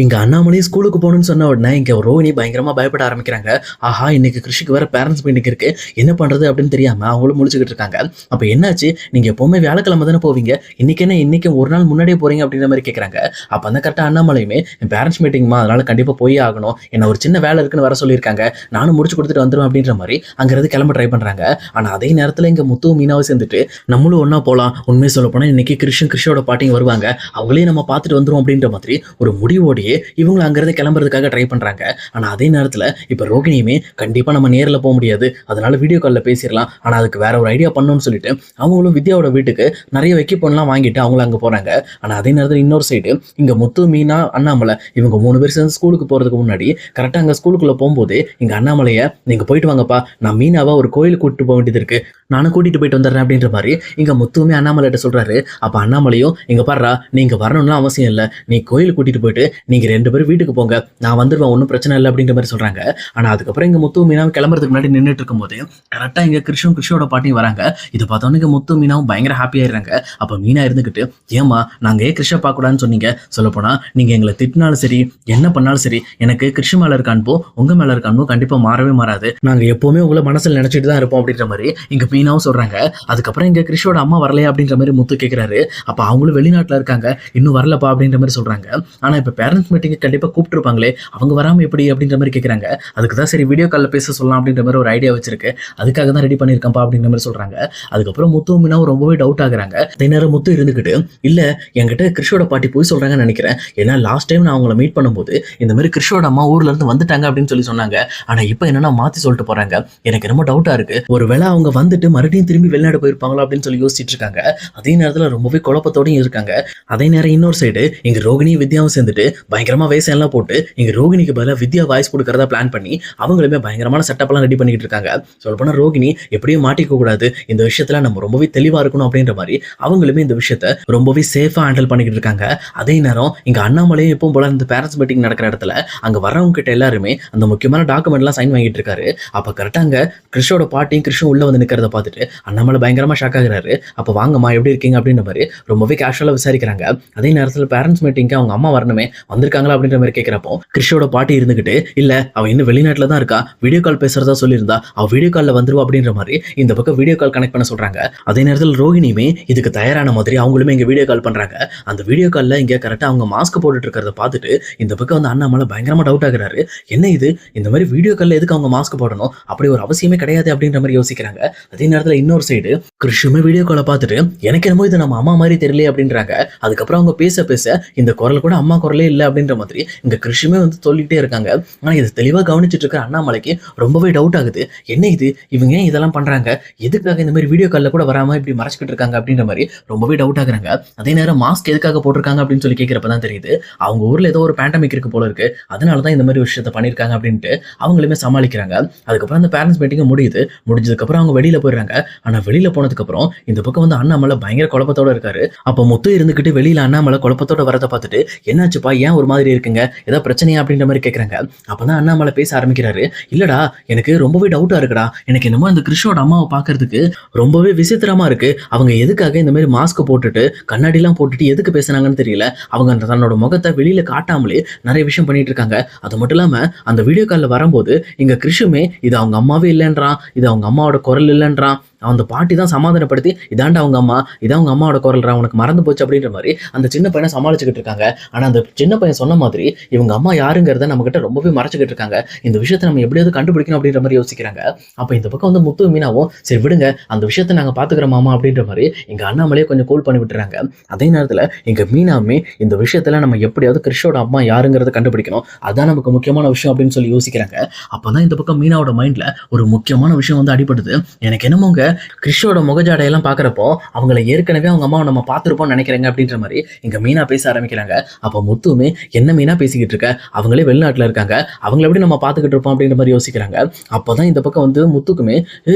இங்க அண்ணாமலை ஸ்கூலுக்கு போகணும்னு சொன்ன உடனே இங்க ரோஹிணி பயங்கரமா பயப்பட ஆரம்பிக்கிறாங்க. ஆஹா, இன்னைக்கு கிருஷிக்கு வேற பேரண்ட்ஸ் மீட்டிங் இருக்கு, என்ன பண்றது அப்படின்னு தெரியாம அவங்களும் முழிச்சுக்கிட்டு இருக்காங்க. அப்ப என்னாச்சு, நீங்க எப்பவுமே வியாழக்கிழமை தானே போவீங்க, இன்னைக்கு என்ன இன்னைக்கு ஒரு நாள் முன்னாடியே போறீங்க அப்படின்ற மாதிரி கேட்கறாங்க. அப்ப அந்த கரெக்டா அண்ணாமலையுமே என் பேரண்ட்ஸ் மீட்டிங்மா, அதனால கண்டிப்பா போய் ஆகணும், என்ன ஒரு சின்ன வேலை இருக்குன்னு வர சொல்லியிருக்காங்க, நானும் முடிச்சு கொடுத்துட்டு வந்துடும் அப்படின்ற மாதிரி அங்கிருந்து கிளம்ப ட்ரை பண்றாங்க. ஆனா அதே நேரத்துல இங்க முத்துவும் மீனாவும் சேர்ந்துட்டு நம்மளும் ஒன்னா போலாம், உண்மையை சொல்ல போனா இன்னைக்கு கிருஷோட பாட்டியும் வருவாங்க, அவங்களையும் நம்ம பார்த்துட்டு வந்துரும் அப்படின்ற மாதிரி ஒரு முடிவோடையே இவங்க அங்கிருந்து கிளம்புறதுக்காக ட்ரை பண்றாங்க. ஆனா அதே நேரத்துல இப்ப ரோகிணியுமே கண்டிப்பா நம்ம நேரில் போக முடியாது, அதனால வீடியோ காலில் பேசிடலாம், ஆனா அதுக்கு வேற ஒரு ஐடியா பண்ணணும்னு சொல்லிட்டு அவங்களும் வித்யாவோட வீட்டுக்கு நிறைய எக்யூப்மெண்ட்லாம் வாங்கிட்டு அவங்களும் அங்க போறாங்க. ஆனா அதே நேரத்தில் இன்னொரு சைடு இங்க முத்து, மீனா, அண்ணாமலை இவங்க 3 பேர் சேர்ந்து ஸ்கூலுக்கு போறதுக்கு முன்னாடி கரெக்டா அங்க ஸ்கூலுக்குள்ள போகும்போது இங்க அண்ணாமலைய நீங்க போயிட்டு வாங்கப்பா, நான் மீனாவை ஒரு கோயிலுக்கு கூட்டிட்டு போக வேண்டியது இருக்கு, நானும் கூட்டிட்டு போயிட்டு வந்துடுறேன் அப்படின்ற மாதிரி இங்க முத்துவுமே அண்ணாமலைகிட்ட சொல்றாரு. அப்ப அண்ணாமலையும் இங்க பாடுறா, நீங்க வரணும்லாம் அவசியம் இல்லை, நீ கோயிலுக்கு கூட்டிட்டு போயிட்டு நீங்க 2 பேரும் வீட்டுக்கு போங்க, நான் வந்துடுவேன், ஒன்றும் பிரச்சனை இல்லை அப்படின்ற மாதிரி சொல்றாங்க. ஆனா அதுக்கப்புறம் இங்க முத்து மீனாவும் கிளம்புறதுக்கு முன்னாடி நின்றுட்டு இருக்கும்போது கரெக்டா இங்க கிருஷோட பாட்டியும் வராங்க. இதை பார்த்தோன்னு இங்க முத்து மீனாவும் பயங்கர ஹாப்பி ஆயிடுறாங்க. அப்ப மீனா இருந்துகிட்டு, ஏமா நாங்க ஏன் கிருஷ்ண பார்க்க கூடாதுன்னு சொன்னீங்க, சொல்ல போனா நீங்க எங்களை திட்டினாலும் சரி என்ன பண்ணாலும் சரி எனக்கு கிருஷ்ண மேல இருக்க அன்போ உங்க மேல இருக்க அன்போ கண்டிப்பா மாறவே மாறாது, நாங்க எப்பவுமே உங்களை மனசுல நினைச்சிட்டு தான் இருப்போம் அப்படின்ற மாதிரி இங்க மீனாவும் சொல்றாங்க. அதுக்கப்புறம் இங்க கிருஷோட அம்மா வரலையா அப்படின்ற மாதிரி முத்து கேட்கிறாரு. அப்ப அவங்களும் வெளிநாட்டுல இருக்காங்க, இன்னும் வரலப்பா அப்படின்ற மாதிரி சொல்றாங்க. ஆனா இப்ப பேரண்ட்ஸ் மீட்டிங் கண்டிப்பா கூப்பிட்டுருப்பாங்களே, அவங்க வராம எப்படி அப்படின்ற மாதிரி கேட்கறாங்க. அதுக்கு தான் சரி வீடியோ காலில் பேச சொல்லலாம் அப்படின்ற மாதிரி ஒரு ஐடியா வச்சிருக்கு, அதுக்காக தான் ரெடி பண்ணியிருக்கேன்ப்பா அப்படின்ற மாதிரி சொல்றாங்க. அதுக்கப்புறம் முத்து மீனாவும் ரொம்பவே டவுட் ஆகுறாங்க. அதே நேரம் முத்து இருந்துகிட்டு, இல்ல என்கிட்ட கிருஷோட பாட்டி போய் சொல்றாங்கன்னு நினைக்கிறேன், ஏன்னா லாஸ்ட் டைம் நான் அவங்கள மீட் பண்ணும்போது இந்த மாதிரி கிருஷோட அம்மா ஊர்ல இருந்து வந்துட்டாங்க அப்படின்னு சொல்லி சொன்னாங்க, ஆனா இப்போ என்னன்னா மாத்தி சொல்லிட்டு போறாங்க, எனக்கு ரொம்ப டவுட்டா இருக்கு, ஒருவேளை அவங்க வந்துட்டு மறுபடியும் திரும்பி வெளிநாடு போயிருப்பாங்களா அப்படின்னு சொல்லி யோசிச்சுட்டு இருக்காங்க. அதே நேரத்துல ரொம்பவே குழப்பத்தோடையும் இருக்காங்க. அதே நேரம் இன்னொரு சைடு இங்க ரோகிணி வித்யாவும் சேர்ந்துட்டு பயங்கரமா வேஷம் எல்லாம் போட்டு இங்க ரோகிணிக்கு பதிலாக வித்யா வாய்ஸ் கொடுக்கறதா பிளான் பண்ணி அவங்களுமே பயங்கரமான செட்டப் எல்லாம் ரெடி பண்ணிட்டு இருக்காங்க. சொல்லப்போனா ரோகிணி எப்படியும் மாட்டிக்க கூடாது, இந்த விஷயத்துல நம்ம ரொம்பவே தெளிவா இருக்கணும் அப்படின்ற மாதிரி அவங்களுமே இந்த விஷயத்த ரொம்பவே சேஃபா ஹேண்டில் பண்ணிக்கிட்டு இருக்காங்க. அதே நேரம் இங்க அண்ணாமலையும் எப்பவும் போல இந்த பேரண்ட்ஸ் மீட்டிங் நடக்கிற இடத்துல அங்க வரவங்க கிட்ட எல்லாருமே அந்த முக்கியமான டாக்குமெண்ட் எல்லாம் சைன் வாங்கிட்டு இருக்காரு. அப்ப கரெக்டா அங்க கிருஷோட பாட்டியும் கிருஷ்ணன் உள்ள வந்து நிக்கிறத பார்த்துட்டு அண்ணாமலை பயங்கரமா ஷாக் ஆகுறாரு. அப்ப வாங்கம்மா எப்படி இருக்கீங்க அப்படின்ற மாதிரி ரொம்பவே கேஷுவலா விசாரிக்கிறாங்க. அதே நேரத்துல பேரண்ட்ஸ் மீட்டிங்க்கு அவங்க அம்மா வரணுமே, வந்திருக்காங்களா அப்படின்ற மாதிரி கேட்கிறப்போ கிருஷோட பாட்டி இருந்துகிட்டு, இல்ல அவ இன்னும் வெளிநாட்டுல தான் இருக்கா, வீடியோ கால் பேசுறதா சொல்லியிருந்தா, அவ வீடியோ கால்ல வந்துருவா அப்படின்ற மாதிரி இந்த பக்கம் வீடியோ கால் கனெக்ட் பண்ண சொல்றாங்க. அதே நேரத்தில் ரோஹிணியுமே இதுக்கு தயாரான மாதிரி அவங்களுமே இங்க வீடியோ கால் பண்றாங்க. அந்த வீடியோ கால்ல இங்க கரெக்டா அவங்க மாஸ்க் போட்டுட்டு இருக்கிறத பார்த்துட்டு இந்த பக்கம் வந்து அண்ணாமலை பயங்கரமா டவுட் ஆகுறாரு. என்ன இது, இந்த மாதிரி வீடியோ கால்ல எதுக்கு அவங்க மாஸ்க் போடணும், அப்படி ஒரு அவசியமே கிடையாது அப்படின்ற மாதிரி யோசிக்கிறாங்க. அதே நேரத்துல இன்னொரு சைடு கிருஷுமே வீடியோ காலை பார்த்துட்டு எனக்கு என்னமோ இது நம்ம அம்மா மாதிரி தெரியல அப்படின்றாங்க. அதுக்கப்புறம் அவங்க பேச பேச இந்த குரல் கூட அம்மா குரலே இல்லை அப்படின்ற மாதிரி இந்த கிருஷுமே வந்து சொல்லிட்டே இருக்காங்க. ஆனா இது தெளிவா கவனிச்சுட்டு இருக்கிற அண்ணாமலைக்கு ரொம்பவே டவுட் ஆகுது. என்ன இது, இவங்க ஏன் இதெல்லாம் பண்றாங்க, எதுக்காக இந்த மாதிரி வீடியோ கால்ல கூட வராம இப்படி மறைச்சிக்கிட்டு இருக்காங்க அப்படின்ற மாதிரி ரொம்பவே டவுட் ஆகுறாங்க. அதே நேரம் மாஸ்க் எதுக்காக போட்டிருக்காங்க அப்படின்னு சொல்லி கேட்கிறப்பதான் தெரியுது, அவங்க ஊர்ல ஏதோ ஒரு பேண்டமிக் இருக்கு போல இருக்கு, அதனாலதான் இந்த மாதிரி விஷயத்த பண்ணிருக்காங்க அப்படின்ட்டு அவங்களுமே சமாளிக்கிறாங்க. அதுக்கப்புறம் அந்த பேரண்ட்ஸ் மீட்டிங் முடிஞ்சதுக்கு அப்புறம் அவங்க வெளியில போயிடுறாங்க. ஆனா வெளியில போனதுக்கு அப்புறம் இந்த பக்கம் வந்து அண்ணாமலை பயங்கர குழப்பத்தோட இருக்காரு. அப்ப முத்து இருந்துகிட்டு வெளியில அண்ணாமலை குழப்பத்தோட வரதை பார்த்துட்டு, என்னாச்சுப்பா ஏன் ஒரு மாதிரி இருக்குங்க, ஏதாவது பிரச்சனையா அப்படின்ற மாதிரி கேட்கறாங்க. அப்பதான் அண்ணாமலை பேச ஆரம்பிக்கிறாரு. இல்லடா எனக்கு ரொம்பவே டவுட்டா இருக்குடா, எனக்கு என்னமோ அந்த கிருஷ்ணோட அம்மாவை பாக்குறதுக்கு ரொம்பவே விசித்திரமா இருக்கு, அவங்க எதுக்காக இந்த மாதிரி மாஸ்க் போட்டுட்டு கண்ணாடி எல்லாம் போட்டுட்டு எதுக்கு பேசுனாங்கன்னு தெரியல, அவங்க தன்னோட முகத்தை வெளியில காட்டாமலே நிறைய விஷயம் பண்ணிட்டு இருக்காங்க. அது மட்டும் இல்லாம அந்த வீடியோ கால்ல வரும்போது இங்க கிருஷுமே இது அவங்க அம்மாவே இல்லைன்றான், இது அவங்க அம்மாவோட குரல் இல்லைன்றான், அந்த பாட்டி தான் சமாதானப்படுத்தி இதாண்டா அவங்க அம்மா, இதான் அவங்க அம்மாவோட குரல்றா, உனக்கு மறந்து போச்சு அப்படின்ற மாதிரி அந்த சின்ன பையனை சமாளிச்சுக்கிட்டு இருக்காங்க. ஆனா அந்த சின்ன பையன் சொன்ன மாதிரி இவங்க அம்மா யாருங்கிறத நம்ம கிட்ட ரொம்பவே மறைச்சுக்கிட்டு இருக்காங்க, இந்த விஷயத்தை நம்ம எப்படியாவது கண்டுபிடிக்கணும் அப்படின்ற மாதிரி யோசிக்கிறாங்க. அப்ப இந்த பக்கம் வந்து முத்து மீனாவும் சரி விடுங்க, அந்த விஷயத்தை நாங்க பாத்துக்கிறோம் மாமா அப்படின்ற மாதிரி எங்க அண்ணாமலையே கொஞ்சம் கூல் பண்ணி விட்டுறாங்க. அதே நேரத்துல எங்க மீனாவுமே இந்த விஷயத்துல நம்ம எப்படியாவது கிருஷ்ணோட அம்மா யாருங்கிறத கண்டுபிடிக்கணும், அதான் நமக்கு முக்கியமான விஷயம் அப்படின்னு சொல்லி யோசிக்கிறாங்க. அப்பதான் இந்த பக்கம் மீனாவோட மைண்ட்ல ஒரு முக்கியமான விஷயம் வந்து அடிபடுது. எனக்கு என்னமோங்க கிருஷ்ணோட முகஜாடையெல்லாம் பாக்குறப்போ அவங்களை ஏற்கனவே அவங்க அம்மாவை நம்ம பார்த்துருப்போம் நினைக்கிறேங்க அப்படின்ற மாதிரி இங்க மீனா பேச ஆரம்பிக்கிறாங்க. அப்போ முத்துமே என்ன மீனா பேசிக்கிட்டு இருக்க, அவங்களே வெளிநாட்டுல இருக்காங்க, அவங்கள எப்படி நம்ம பார்த்துக்கிட்டு இருப்போம் அப்படின்ற மாதிரி யோசிக்கிறாங்க. அப்போதான் இந்த பக்கம் வந்து முத்துக்குமே,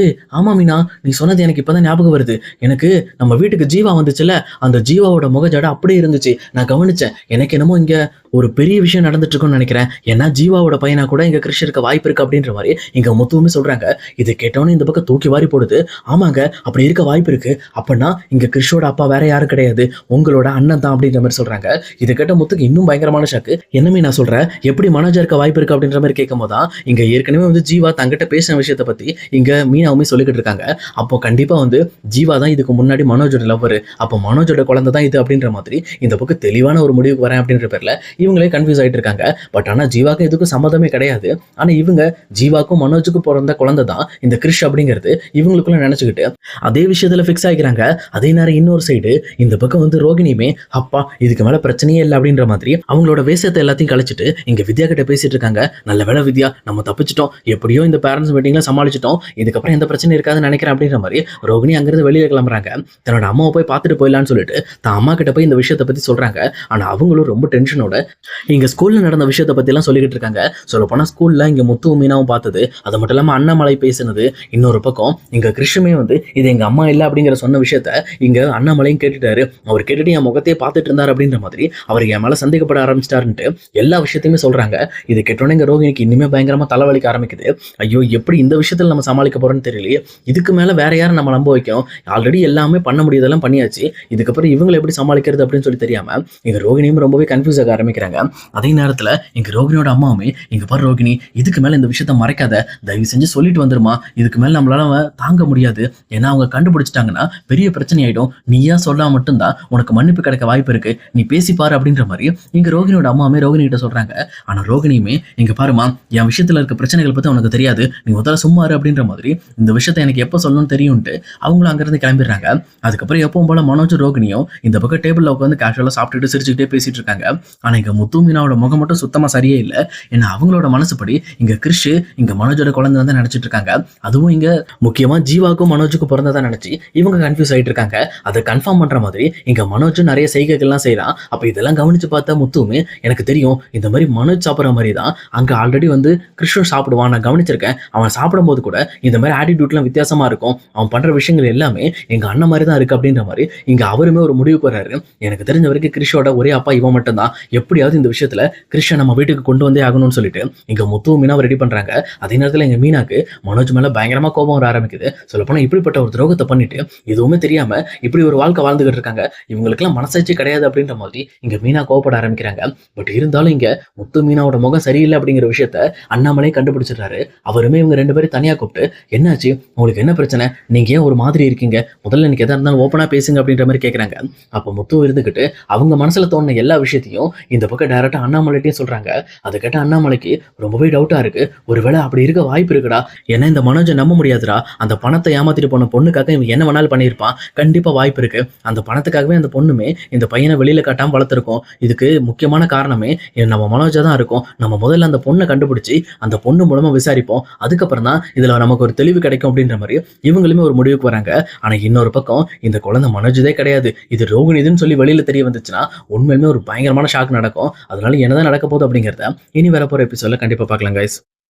ஆமா மீனா நீ சொன்னது எனக்கு இப்பதான் ஞாபகம் வருது, எனக்கு நம்ம வீட்டுக்கு ஜீவா வந்துச்சுல, அந்த ஜீவாவோட முகஜாடை அப்படியே இருந்துச்சு, நான் கவனிச்சேன், எனக்கு என்னமோ இங்க ஒரு பெரிய விஷயம் நடந்துட்டு இருக்கும்னு நினைக்கிறேன். ஏன்னா ஜீவாவோட பையனா கூட இங்க கிறிஷ் இருக்க வாய்ப்பு இருக்கு அப்படின்ற மாதிரி இங்க முத்துவுமே சொல்றாங்க. இது கேட்டோன்னே இந்த பக்கம் தூக்கி வாரி போடுது. ஆமாங்க, அப்படி இருக்க வாய்ப்பு இருக்கு. அப்பன்னா இங்க கிறிஷோட அப்பா வேற யாரும் கிடையாது, உங்களோட அண்ணன் தான் அப்படின்ற மாதிரி சொல்றாங்க. இதை கேட்ட முத்துக்கு இன்னும் பயங்கரமான ஷாக்கு. என்னமே நான் சொல்றேன், எப்படி மனோஜா இருக்க வாய்ப்பு இருக்கு அப்படின்ற மாதிரி கேட்கும் போதுதான் இங்க ஏற்கனவே வந்து ஜீவா தங்கிட்ட பேசின விஷயத்தை பத்தி இங்க மீனாவுமே சொல்லிக்கிட்டு இருக்காங்க. அப்போ கண்டிப்பா வந்து ஜீவா தான் இதுக்கு முன்னாடி மனோஜோட லவ்வர், அப்போ மனோஜோட குழந்தை தான் இது அப்படின்ற மாதிரி இந்த பக்கம் தெளிவான ஒரு முடிவுக்கு வரேன் அப்படின்ற பேர்ல இவங்களே கன்ஃபியூஸ் ஆயிட்டு இருக்காங்க. பட் ஆனா ஜீவாக்கு இதுக்கும் சம்மதமே கிடையாது. ஆனா இவங்க ஜீவாக்கும் மனோஜுக்கும் பிறந்த குழந்தை தான் இந்த கிறிஷ் அப்படிங்கிறது இவங்களுக்குள்ள நினைச்சுக்கிட்டு அதே விஷயத்துல ஃபிக்ஸ் ஆகிக்கிறாங்க. அதே நேரம் இன்னொரு சைடு இந்த பக்கம் வந்து ரோகிணியுமே அப்பா இதுக்கு மேல பிரச்சனையே இல்லை அப்படின்ற மாதிரி அவங்களோட வேஷத்தை எல்லாத்தையும் கழிச்சிட்டு இங்க வித்யா கிட்ட பேசிட்டு இருக்காங்க. நல்ல வேளை வித்யா, நம்ம தப்பிச்சிட்டோம், எப்படியோ இந்த பேரண்ட்ஸ் மீட்டிங்ல சமாளிச்சிட்டோம், இதுக்கப்புறம் எந்த பிரச்சனையும் இருக்காதுன்னு நினைக்கிறேன் அப்படின்ற மாதிரி ரோகிணி அங்கிருந்து வெளியில கிளம்புறாங்க. தன்னோட அம்மாவை போய் பார்த்துட்டு போயிடலான்னு சொல்லிட்டு தான் அம்மா கிட்ட போய் இந்த விஷயத்தை பத்தி சொல்றாங்க. ஆனா அவங்களும் ரொம்ப டென்ஷனோட இங்க ஸ்கூல்ல நடந்த விஷயத்தை பத்தி எல்லாம் சொல்லிக்கிட்டு இருக்காங்க. சொல்ல போனா ஸ்கூல்ல இங்க முத்து மீனாவும் பார்த்தது, அது மட்டும் இல்லாம அண்ணாமலை பேசினது, இன்னொரு பக்கம் இங்க கிருஷ்ணமே வந்து இது எங்க அம்மா இல்ல அப்படிங்கிற சொன்ன விஷயத்த இங்க அண்ணாமலையும் கேட்டுட்டாரு. அவர் கேட்டுட்டு என் முகத்தையே பார்த்துட்டு இருந்தார் அப்படின்ற மாதிரி அவர் என் மேல சந்தேகப்பட ஆரம்பிச்சிட்டாருன்ட்டு எல்லா விஷயத்தையுமே சொல்றாங்க. இது கேட்டோன்னே இங்க ரோகிணிக்கு இனிமே பயங்கரமா தலைவலிக்க ஆரம்பிக்குது. ஐயோ, எப்படி இந்த விஷயத்துல நம்ம சமாளிக்க போறோம்னு தெரியலையே, இதுக்கு மேல வேற யாரும் நம்ம நம்ப வைக்கும், ஆல்ரெடி எல்லாமே பண்ண முடியாதெல்லாம் பண்ணியாச்சு, இதுக்கப்புறம் இவங்களை எப்படி சமாளிக்கிறது அப்படின்னு சொல்லி தெரியாம இங்க ரோகிணியும் ரொம்பவே கன்ஃபியூஸ் ஆக ஆரம்பிக்கிறாங்க. அதே நேரத்துல இங்க ரோகிணியோட அம்மாவுமே இங்க பாரு ரோகிணி, இதுக்கு மேல இந்த விஷயத்த மறைக்காத, தயவு செஞ்சு சொல்லிட்டு வந்துருமா, இதுக்கு மேல நம்மளால தாங்க முடியாது, ஏன்னா அவங்க கண்டுபிடிச்சிட்டாங்கன்னா பெரிய பிரச்சனை ஆயிடும், நீயா சொல்லா மட்டும்தான் உனக்கு மன்னிப்பு கிடைக்க வாய்ப்பு இருக்கு, நீ பேசிப்பாரு அப்படின்ற மாதிரி இங்க ரோகிணியோட அம்மாவுமே ரோகிணி கிட்ட சொல்றாங்க. ஆனா ரோகிணியுமே இங்க பாருமா, என் விஷயத்துல இருக்க பிரச்சனைகள் பத்தி உனக்கு தெரியாது, நீ முதல்ல சும்மாரு அப்படின்ற மாதிரி இந்த விஷயத்த எனக்கு எப்ப சொல்லணும்னு தெரியும்ட்டு அவங்களும் அங்கிருந்து கிளம்பிடுறாங்க. அதுக்கப்புறம் எப்பவும் போல மனோஜ் ரோகிணியும் இந்த பக்கம் டேபிள்ல உட்காந்து கேஷுவலா சாப்பிட்டுட்டு சிரிச்சுக்கிட்டே பேசிட்டு இருக்காங்க. ஆனா இங்க முத்து மீனாவோட முகம் மட்டும் சுத்தமா சரியே இல்லை. ஏன்னா அவங்களோட மனசுப்படி இங்க கிறிஷ் இங்க மனோஜோட குழந்தை தான் நினைச்சிட்டு இருக்காங்க. அதுவும் இங்க முக்கியமா ஜீவாக்கும் மனோஜுக்கும் பிறந்ததா நினைச்சு இவங்க கன்ஃபியூஸ் ஆயிட்டு இருக்காங்க. அதை கன்ஃபார்ம் பண்ற மாதிரி இங்க மனோஜ் நிறைய செய்கைகள்லாம் செய்யறான். அப்ப இதெல்லாம் கவனிச்சு பார்த்த முத்துமே எனக்கு தெரியும், இந்த மாதிரி மனோஜ் சாப்பிட்ற மாதிரி தான் அங்க ஆல்ரெடி வந்து கிருஷ்ணன் சாப்பிடுவான், நான் கவனிச்சிருக்கேன், அவன் சாப்பிடும் போது கூட இந்த மாதிரி ஆட்டிடியூட்லாம் வித்தியாசமா இருக்கும், அவன் பண்ற விஷயங்கள் எல்லாமே எங்க அண்ணன் மாதிரி தான் இருக்கு அப்படின்ற மாதிரி இங்க அவருமே ஒரு முடிவுக்கு வர்றாரு. எனக்கு தெரிஞ்ச வரைக்கும் கிறிஷோட ஒரே அப்பா இவன் மட்டும் தான், எப்படியாவது இந்த விஷயத்துல கிருஷ்ணன் நம்ம வீட்டுக்கு கொண்டு வந்தே ஆகணும்னு சொல்லிட்டு இங்க முத்து மீனாவை ரெடி பண்றாங்க. அதே நேரத்துல எங்க மீனாக்கு மனோஜ் மேல பயங்கரமா கோபம் வர ஆரம்பிக்குது. சொல்லப்போனா இப்படிப்பட்ட ஒரு துரோகத்தை பண்ணிட்டு எதுவுமே தெரியாம இப்படி ஒரு வாழ்க்கை வாழ்ந்துகிட்டு இருக்காங்க, இவங்களுக்கெல்லாம் மனசாட்சி கிடையாது அப்படின்ற மாதிரி இங்க மீனா கோவப்பட ஆரம்பிக்கிறாங்க. பட் இருந்தாலும் இங்க முத்து மீனாவோட முகம் சரியில்லை அப்படிங்கிற விஷயத்த அண்ணாமலே கண்டுபிடிச்சிடுறாரு. அவருமே இவங்க ரெண்டு பேரும் தனியா கூப்பிட்டு என்னாச்சு, உங்களுக்கு என்ன பிரச்சனை, நீங்க ஏன் ஒரு மாதிரி இருக்கீங்க, முதல்ல எனக்கு எதா இருந்தாலும் ஓப்பனா பேசுங்க அப்படின்ற மாதிரி கேட்கறாங்க. அப்ப முத்து இருந்துகிட்டு அவங்க மனசுல தோணுன எல்லா விஷயத்தையும் இந்த பக்கம் டைரக்டா அண்ணாமலைட்டையும் சொல்றாங்க. அதை கேட்ட அண்ணாமலைக்கு ரொம்பவே டவுட்டா இருக்கு. ஒருவேளை அப்படி இருக்க வாய்ப்பு இருக்குடா, ஏன்னா இந்த மனோஜை நம்ப முடியாதுடா, அந்த பணத்தை ஏமாத்திட்டு போன பொண்ணுக்காக இவன் என்ன வேணாலும் பண்ணியிருப்பான், கண்டிப்பா வாய்ப்பு இருக்கு, அந்த பணத்துக்காகவே அந்த பொண்ணுமே இந்த பையனை வெளியில காட்டாம வளர்த்துருக்கோம், இதுக்கு முக்கியமான காரணமே நம்ம மனோஜா தான் இருக்கும், நம்ம முதல்ல அந்த பொண்ணை கண்டுபிடிச்சி அந்த பொண்ணு மூலமா விசாரிப்போம், அதுக்கப்புறம் தான் இதுல நமக்கு ஒரு தெளிவு கிடைக்கும் அப்படின்ற மாதிரி இவங்களுமே ஒரு முடிவுக்கு வராங்க. ஆனா இன்னொரு பக்கம் இந்த குழந்தை மனோஜதே கிடையாது, இது ரோகிணிதுன்னு சொல்லி வெளியில தெரிய வந்துச்சுன்னா உண்மையுமே ஒரு பயங்கரமான ஷாக் நடக்கும். அதனால என்னதான் நடக்க போகுது அப்படிங்கிறத இனி வரப்போற எபிசோட்ல கண்டிப்பா பார்க்கலாம் கைஸ்.